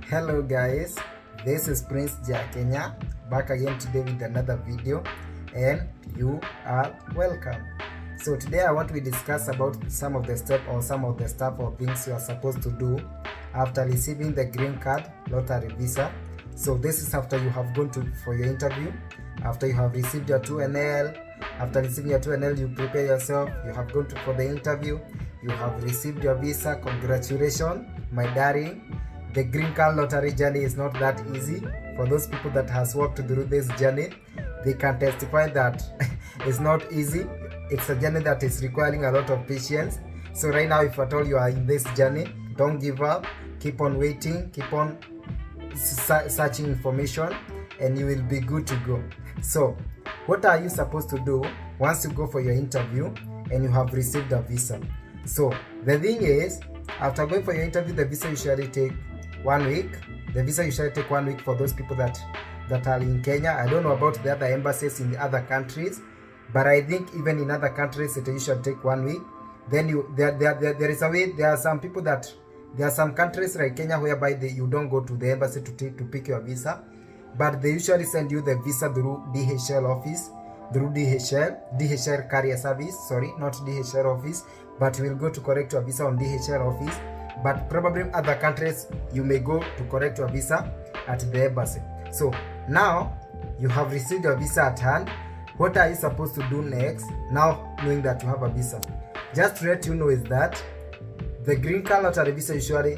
Hello guys, this is Prince Kenya back again today with another video, and you are welcome. So today I want to discuss about some of the steps or some of the stuff or things you are supposed to do after receiving the green card lottery visa. So this is after you have gone for your interview, after you have received your 2NL. After receiving your 2NL, you prepare yourself, you have gone for the interview, you have received your visa. Congratulations, my darling. The green card lottery journey is not that easy. For those people that has walked through this journey, they can testify that it's not easy. It's a journey that is requiring a lot of patience. So right now, if at all you are in this journey, don't give up. Keep on waiting. Keep on searching information, and you will be good to go. So what are you supposed to do once you go for your interview and you have received a visa? So the thing is, after going for your interview, the visa usually take 1 week. The visa usually take 1 week for those people that are in Kenya. I don't know about the other embassies in the other countries, but I think even in other countries it usually take 1 week. Then there is a way. There are some people that there are some countries like Kenya whereby you don't go to the embassy to pick your visa, but they usually send you the visa through DHL office, through DHL carrier service. Sorry, not DHL office, but you will go to correct your visa on DHL office. But probably other countries you may go to correct your visa at the embassy. So now you have received your visa at hand. What are you supposed to do next, now knowing that you have a visa? Just to let you know is that the green card lottery visa usually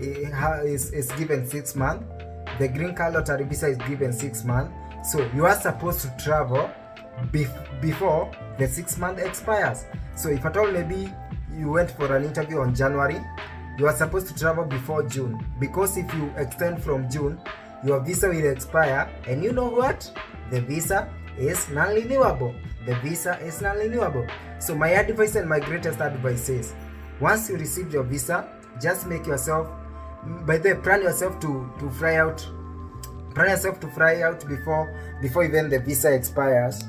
is given 6 months. The green card lottery visa is given 6 months. So you are supposed to travel before the 6 month expires. So if at all maybe you went for an interview on January, you are supposed to travel before June, because if you extend from June, your visa will expire, and you know what? The visa is non-renewable. The visa is non-renewable. So my advice and my greatest advice is, once you receive your visa, just make yourself, by the way, plan yourself to fly out before even the visa expires.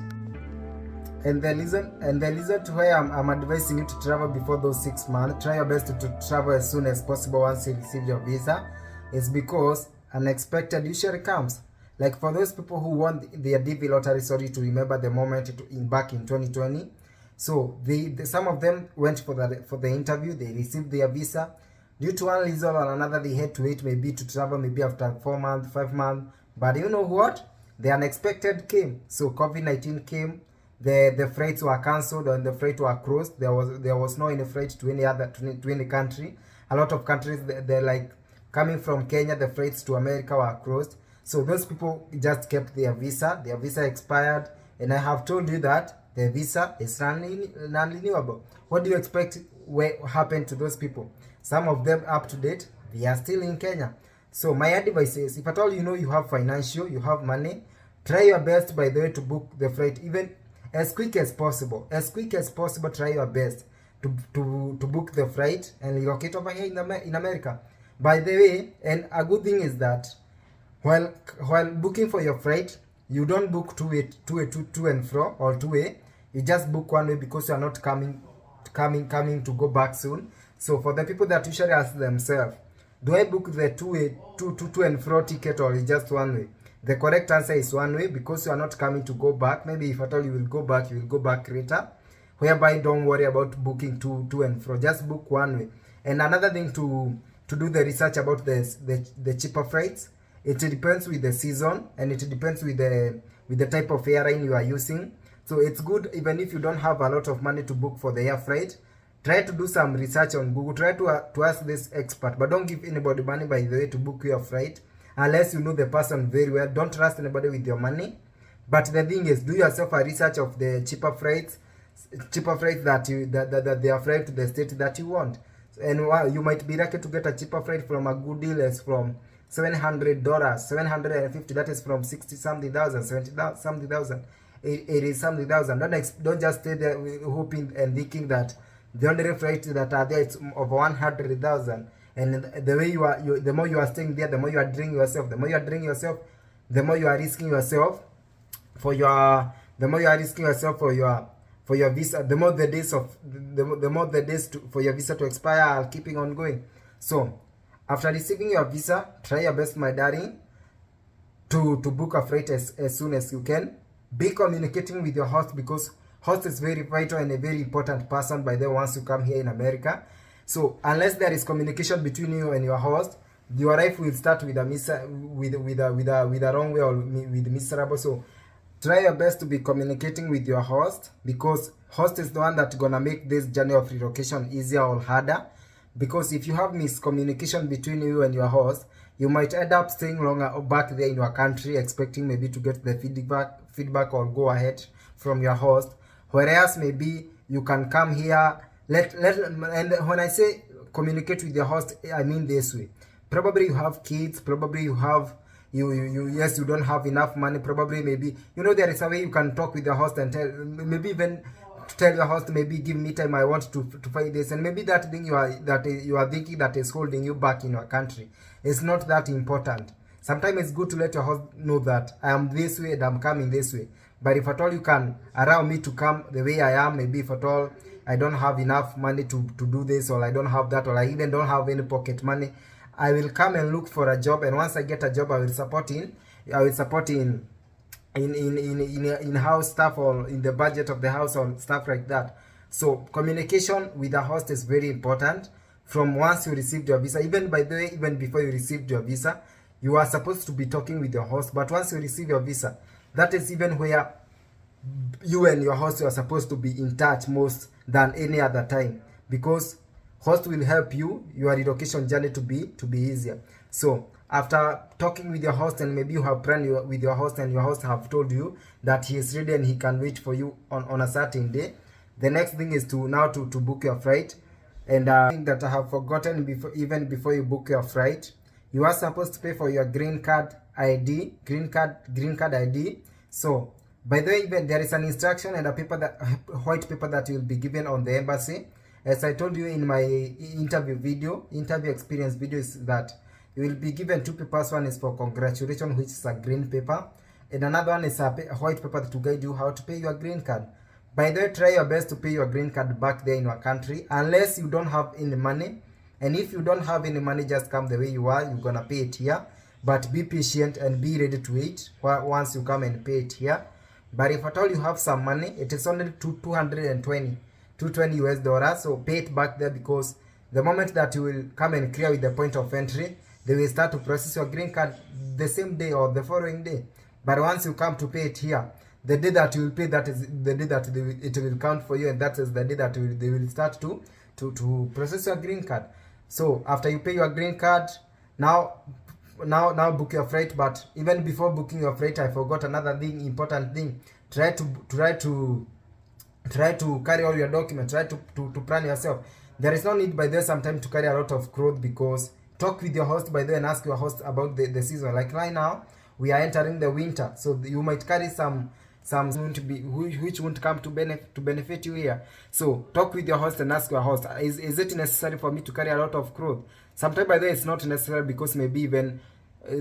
And the reason to why I'm advising you to travel before those 6 months, try your best to travel as soon as possible once you receive your visa, is because unexpected usually comes. Like for those people who won their DV lottery, sorry to remember the moment back in 2020. So some of them went for the interview, they received their visa. Due to one reason or another, they had to wait maybe to travel maybe after 4 months, 5 months. But you know what? The unexpected came. So COVID-19 came. The flights were cancelled and the flights were closed. There was no any flight to any country. A lot of countries, they're like coming from Kenya, the flights to America were closed. So those people just kept their visa. Their visa expired, and I have told you that the visa is non-renewable. What do you expect will happen to those people? Some of them up to date, they are still in Kenya. So my advice is, if at all you know you have financial, you have money, try your best, by the way, to book the flight even as quick as possible. As quick as possible, try your best to book the flight and relocate over here in America. By the way, and a good thing is that while booking for your flight, you don't book two and fro or two way. You just book one way, because you are not coming to go back soon. So for the people that usually ask themselves, do I book the two and fro ticket, or is just one way? The correct answer is one way, because you are not coming to go back. Maybe if at all you will go back later. Whereby don't worry about booking two and fro. Just book one way. And another thing to do the research about the cheaper flights. It depends with the season, and it depends with the type of airline you are using. So it's good, even if you don't have a lot of money to book for the air flight, try to do some research on Google. Try to ask this expert, but don't give anybody money, by the way, to book your flight unless you know the person very well. Don't trust anybody with your money. But the thing is, do yourself a research of the cheaper flights that they are flight to the state that you want. And you might be lucky to get a cheaper flight from a good deal as from $700, $750. That is from 60 something thousand, 70 something thousand, 80 something thousand. Don't just stay there hoping and thinking that the only flights that are there is over 100,000. And the way the more you are staying there, the more you are draining yourself. The more you are draining yourself, the more you are risking yourself for your visa. The more the days for your visa to expire are keeping on going. So After receiving your visa, try your best, my darling, to book a flight as soon as you can. Be communicating with your host, because host is very vital and a very important person by the way once you come here in America. So unless there is communication between you and your host, your life will start with a wrong way, or with miserable. So try your best to be communicating with your host, because host is the one that's gonna make this journey of relocation easier or harder. Because if you have miscommunication between you and your host, you might end up staying longer back there in your country, expecting maybe to get the feedback or go ahead from your host. Whereas maybe you can come here, and when I say communicate with your host, I mean this way. Probably you have kids, probably you have yes, you don't have enough money, probably maybe there is a way you can talk with your host and tell, maybe even tell your host, maybe give me time, I want to find this, and maybe that thing you are thinking that is holding you back in your country is not that important. Sometimes it's good to let your host know that I am this way and I'm coming this way, but if at all you can allow me to come the way I am, maybe if at all I don't have enough money to do this, or I don't have that, or I even don't have any pocket money, I will come and look for a job, and once I get a job, I will support in house stuff, or in the budget of the house, or stuff like that. So communication with the host is very important from once you received your visa. Even by the way, even before you received your visa, you are supposed to be talking with your host, but once you receive your visa, that is even where you and your host are supposed to be in touch most than any other time, because host will help your relocation journey to be easier. So after talking with your host, and maybe you have planned with your host, and your host have told you that he is ready and he can wait for you on a certain day, the next thing is to book your flight. And thing that I have forgotten, before you book your flight, you are supposed to pay for your green card ID. So by the way, even there is an instruction and a white paper that will be given on the embassy. As I told you in my interview experience video, is that you will be given two papers. One is for congratulations, which is a green paper, and another one is a white paper to guide you how to pay your green card. By the way, try your best to pay your green card back there in your country, unless you don't have any money. And if you don't have any money, just come the way you are, you're gonna pay it here. But be patient and be ready to wait once you come and pay it here. But if at all you have some money, it is only $220 US. So pay it back there, because the moment that you will come and clear with the point of entry, they will start to process your green card the same day or the following day. But once you come to pay it here, the day that you will pay, that is the day that it will count for you, and that is the day that they will start to process your green card. So after you pay your green card, now book your flight. But even before booking your flight, I forgot another important thing. Try to carry all your documents. Try to plan yourself. There is no need by there sometimes to carry a lot of clothes, because talk with your host by there and ask your host about the season. Like right now, we are entering the winter, so you might carry some which won't come to benefit you here. So talk with your host and ask your host, is it necessary for me to carry a lot of clothes? Sometimes by the way it's not necessary, because maybe even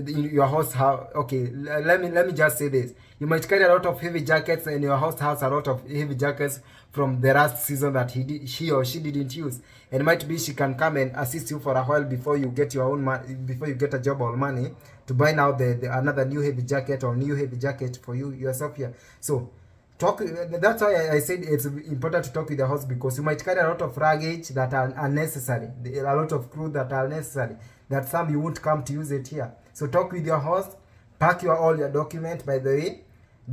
your host have, okay, let me just say this, you might carry a lot of heavy jackets, and your host has a lot of heavy jackets from the last season that she or she didn't use, and might be she can come and assist you for a while before you get your own money, before you get a job or money to buy now the another new heavy jacket for you yourself here. So talk. That's why I said it's important to talk with the host, because you might carry a lot of luggage that are unnecessary, a lot of clothes that are necessary, that some you won't come to use it here. So talk with your host, pack all your documents. By the way,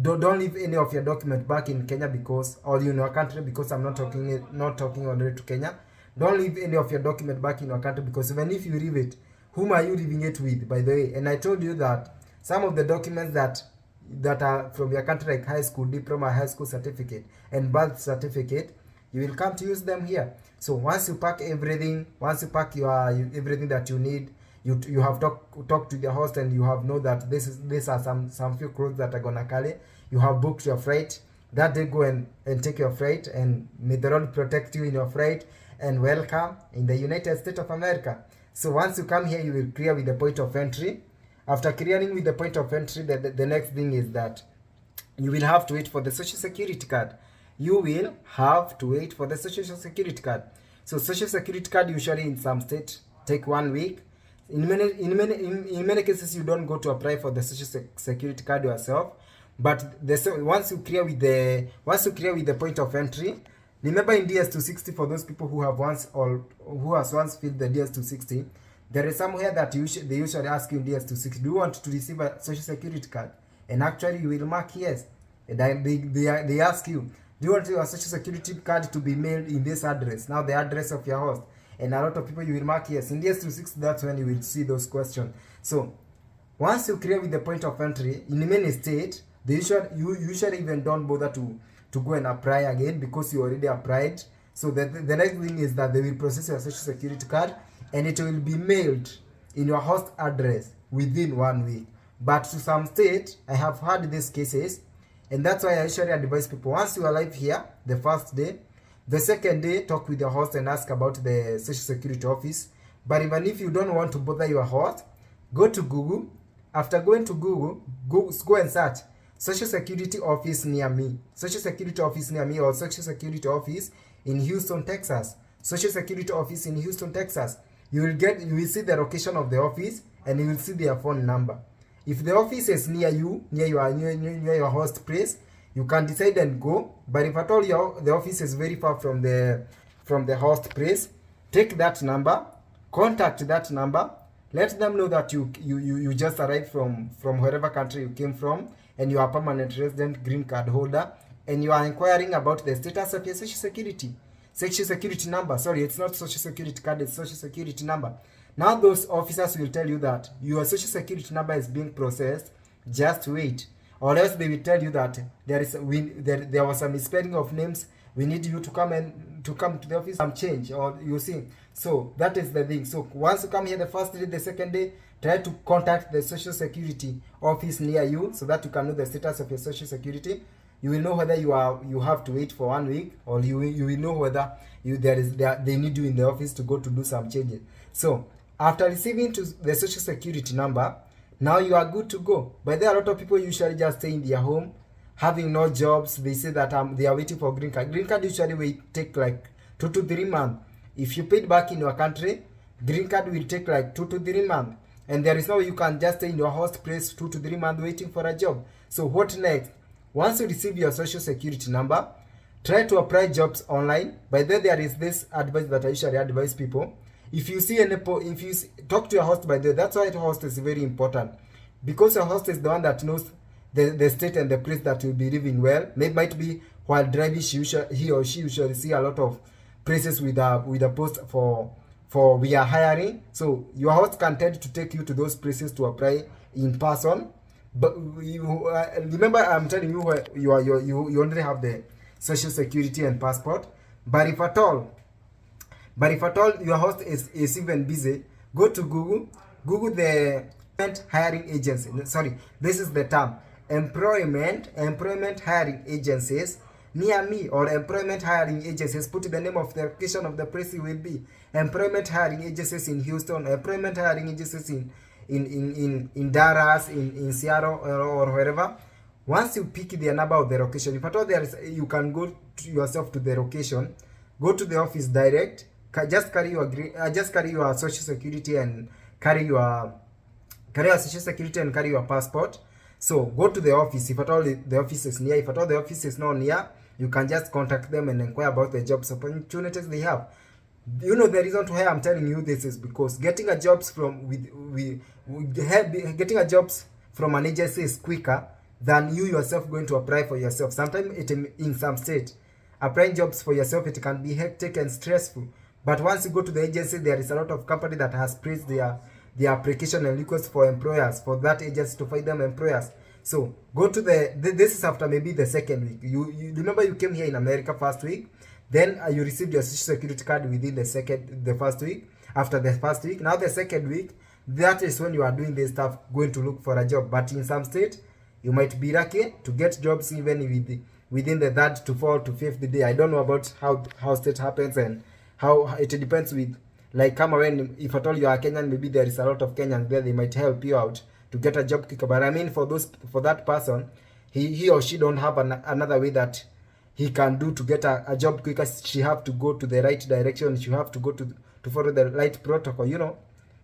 don't leave any of your document back in Kenya, because, or in your country, because I'm not talking only to Kenya. Don't leave any of your document back in your country, because even if you leave it, whom are you leaving it with, by the way? And I told you that some of the documents that are from your country, like high school diploma, high school certificate, and birth certificate, you will come to use them here. So once you pack everything, your everything that you need, you have talked to the host, and you have know that these are some few clothes that are gonna carry. You have booked your flight. That day, go and take your flight, and may the Lord protect you in your flight, and welcome in the United States of America. So once you come here, you will clear with the point of entry. After clearing with the point of entry, the next thing is that you will have to wait for the social security card. You will have to wait for the social security card. So social security card usually in some state take 1 week. In many cases, you don't go to apply for the social security card yourself, but once you clear with the point of entry. Remember, in DS260, for those people who have once or who has once filled the DS260, there is somewhere that they usually ask you in DS260, do you want to receive a social security card? And actually you will mark yes. And they ask you, do you want your social security card to be mailed in this address? Now the address of your host. And a lot of people, you will mark yes. In DS260, that's when you will see those questions. So once you clear with the point of entry, in many states, you usually even don't bother to go and apply again because you already applied. So the next thing is that they will process your social security card and it will be mailed in your host address within 1 week. But to some state, I have had these cases, and that's why I usually advise people, once you arrive here the first day, the second day, talk with your host and ask about the social security office. But even if you don't want to bother your host, go to Google. After going to Google, go and search social security office near me, social security office near me, or social security office in Houston, Texas, social security office in Houston, Texas. You will see the location of the office and you will see their phone number. If the office is near you, near your host place, you can decide and go. But if at all the office is very far from the host place, take that number, contact that number, let them know that you just arrived from wherever country you came from, and you are a permanent resident green card holder, and you are inquiring about the status of your social security number. Sorry, it's not social security card, it's social security number. Now those officers will tell you that your social security number is being processed, just wait. Or else they will tell you that there was a misspelling of names, we need you to come to the office and change, or you see. So that is the thing. So once you come here the first day, the second day, try to contact the social security office near you so that you can know the status of your social security. You will know whether you have to wait for 1 week, or you will know whether they need you in the office to go to do some changes. So after receiving the social security number, now you are good to go. But there are a lot of people usually just stay in their home, having no jobs. They say that they are waiting for green card. Green card usually take like 2 to 3 months. If you paid back in your country, green card will take like 2 to 3 months. And there is no way you can just stay in your host place 2 to 3 months waiting for a job. So what next? Once you receive your social security number, try to apply jobs online. By then there is this advice that I usually advise people. If you talk to your host, by the way, that's why the host is very important. Because your host is the one that knows the state and the place that you'll be living well. It might be while driving, he or she usually see a lot of places with a post for we are hiring. So your host can tend to take you to those places to apply in person. But remember, I'm telling you where you only have the social security and passport. But if at all your host is even busy, go to Google the hiring agency. Sorry, this is the term. Employment hiring agencies near me, or employment hiring agencies. Put the name of the location of the place you will be. Employment hiring agencies in Houston, employment hiring agencies in Dallas, in Seattle, or wherever. Once you pick the number of the location, if at all you can go to yourself to the location, go to the office direct. Just carry your social security and carry your social security and carry your passport. So go to the office if at all the office is near. If at all the office is not near, you can just contact them and inquire about the jobs opportunities they have. You know, the reason why I'm telling you this is because getting a jobs from an agency is quicker than you yourself going to apply for yourself. Sometimes in some state, applying jobs for yourself, it can be hectic and stressful. But once you go to the agency, there is a lot of company that has placed their application and request for employers, for that agency to find them employers. So go to this is after maybe the second week. You remember you came here in America first week, then you received your social security card within the first week. After the first week, now the second week, that is when you are doing this stuff, going to look for a job. But in some state, you might be lucky to get jobs even within the third to fourth to fifth day. I don't know about how state happens and how it depends with, like, when if at all you are Kenyan, maybe there is a lot of Kenyans there, they might help you out to get a job quicker. But I mean, for that person, he or she don't have another way that he can do to get a job quicker. She have to go to the right direction. She have to go to follow the right protocol,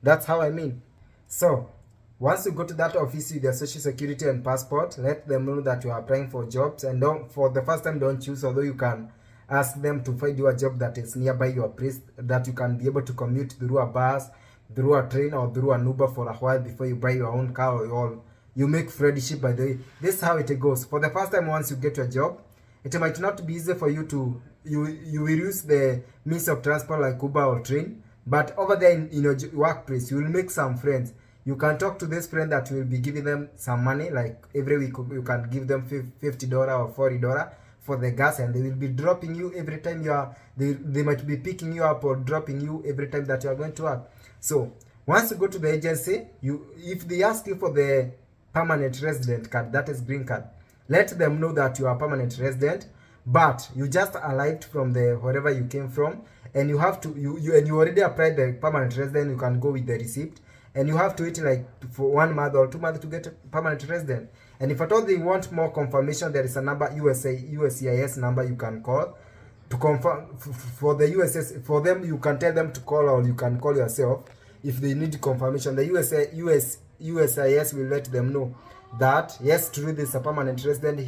That's how I mean. So once you go to that office with your social security and passport, let them know that you are applying for jobs, and don't, for the first time, don't choose, although you can ask them to find you a job that is nearby your place, that you can be able to commute through a bus, through a train, or through an Uber for a while before you buy your own car, or you make friendship. By the way, this is how it goes. For the first time, once you get a job, it might not be easy for you to, you will use the means of transport like Uber or train, but over there in your workplace, you will make some friends. You can talk to this friend that will be giving them some money, like every week you can give them $50 or $40 for the gas, and they will be dropping you every time you are, they might be picking you up or dropping you every time that you are going to work. So once you go to the agency, if they ask you for the permanent resident card, that is green card, let them know that you are permanent resident, but you just arrived from the wherever you came from, and you have to, and you already applied the permanent resident. You can go with the receipt, and you have to wait like for 1 month or 2 months to get a permanent resident. And if at all they want more confirmation, there is a number, USCIS number you can call to confirm for the USS. For them, you can tell them to call, or you can call yourself if they need confirmation. The USCIS will let them know that yes, truly this is a permanent resident,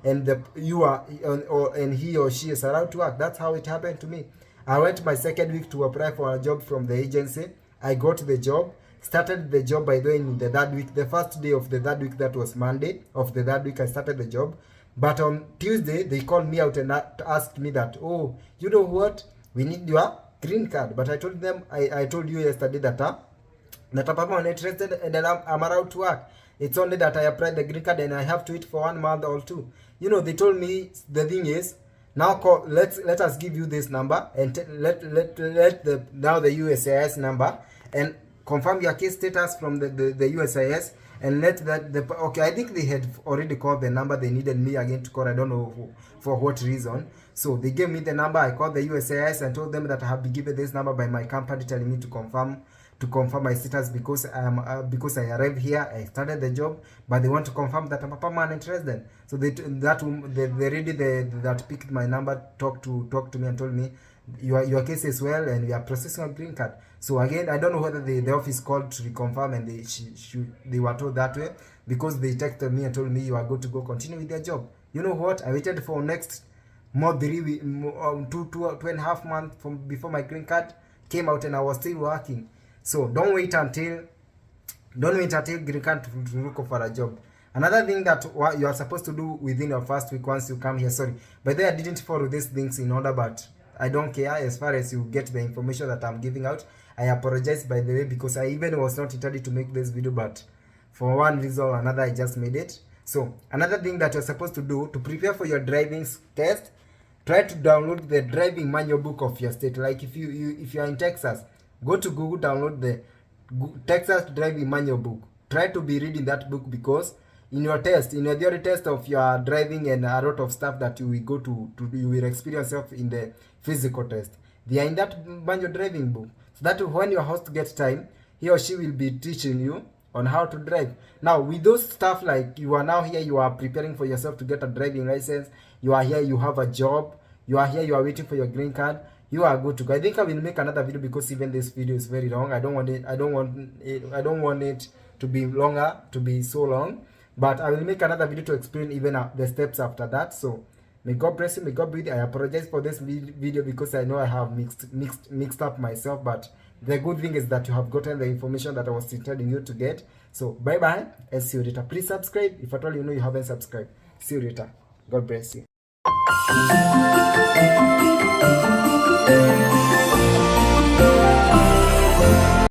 and he or she is allowed to work. That's how it happened to me. I went my second week to apply for a job from the agency. I got the job, started the job, by the way, in the third week. The first day of the third week, that was Monday of the third week, I started the job. But on Tuesday, they called me out and asked me that, oh, you know what, we need your green card. But I told them, I told you yesterday that I'm permanent resident and I'm allowed to work. It's only that I applied the green card and I have to wait for 1 month or 2. You know, they told me the thing is, now call, let us give you this number, and let the USCIS number, and confirm your case status from the USCIS, and let that okay, I think they had already called the number. They needed me again to call. I don't know for what reason. So they gave me the number. I called the USCIS and told them that I have been given this number by my company, telling me to confirm my status, because I arrived here, I started the job, but they want to confirm that I'm a permanent resident. So the lady that picked my number talked to me and told me, your case is well, and we are processing a green card. So again, I don't know whether the office called to reconfirm, and they were told that way, because they texted me and told me you are good to go, continue with your job. You know what? I waited for next more 2.5 months before my green card came out, and I was still working. So don't wait until green card to look for a job. Another thing that you are supposed to do within your first week once you come here. Sorry, by the way, I didn't follow these things in order, but I don't care as far as you get the information that I'm giving out. I apologize, by the way, because I even was not intended to make this video, but for one reason or another, I just made it. So another thing that you're supposed to do to prepare for your driving test, try to download the driving manual book of your state. Like if you're in Texas, go to Google, download the Texas driving manual book. Try to be reading that book, because in your theory test of your driving and a lot of stuff that you will go to you will experience yourself in the physical test, they are in that manual driving book, so that when your host gets time, he or she will be teaching you on how to drive. Now with those stuff, like you are now here, you are preparing for yourself to get a driving license, you are here, you have a job, you are here, you are waiting for your green card, you are good to go. I think I will make another video, because even this video is very long. I don't want it to be longer, to be so long, but I will make another video to explain even the steps after that. So may God bless you, may God be with you. I apologize for this video, because I know I have mixed up myself, but the good thing is that you have gotten the information that I was intending you to get. So bye bye, and see you later. Please subscribe if at all you know you haven't subscribed. See you later. God bless you.